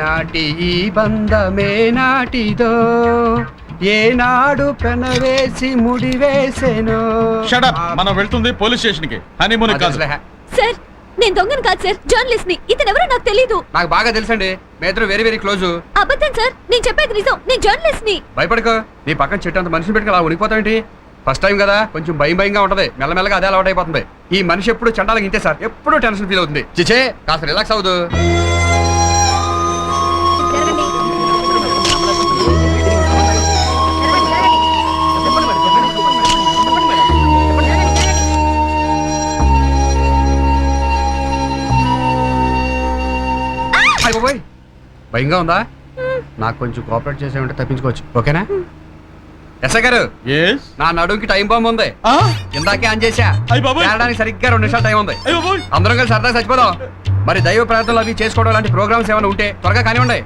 నాటి ఈ బంధమే నాటిదో ఏనాడు పెనవేసి ముడివేసెను. Shut up. మనం వెళ్తుంది పోలీస్ స్టేషన్ కి, హనీమూన్ కాదు. సార్ నేను దొంగను కాదు సార్, జర్నలిస్ట్ ని. ఇతనెవరో నాకు తెలీదు. నాకు బాగా తెలుసండి, మీ ఇద్దరు వెరీ వెరీ క్లోజ్. అబద్ధం సార్, నేను చెప్పేది నిజం. నేను జర్నలిస్ట్ ని. భయపడకో, నీ పక్కన చెట్టు అంత మనిషిని పెట్టుకు అలా ఉనిపోతావేంటి? ఫస్ట్ టైం కదా, కొంచెం భయంగా ఉంటది. మెల్లమెల్లగా అదే అలవాటు అయిపోతుంది. ఈ మనిషి ఎప్పుడు చండాలకి ఇంతే సార్, ఎప్పుడు టెన్షన్ ఫీల్ అవుతుంది. చిచే కాస్త రిలాక్స్ అవుదు. భయంగా ఉందా? నాకు కొంచెం కోఆపరేట్ చేసేమంటే తప్పించుకోవచ్చు. ఓకేనా? ఎస్ఐ గారు, నా నడుంకి టైం బాంబు ఉంది. ఇందాకే ఆన్ చేశా. తేలడానికి సరిగ్గా 2 నిమిషాలు టైం ఉంది. అందరం కలిసి సరదా చచ్చిపోదాం. మరి దైవ ప్రార్థనలు అవి చేసుకోవడం లాంటి ప్రోగ్రామ్స్ ఏమైనా ఉంటే త్వరగా కానివ్వండి.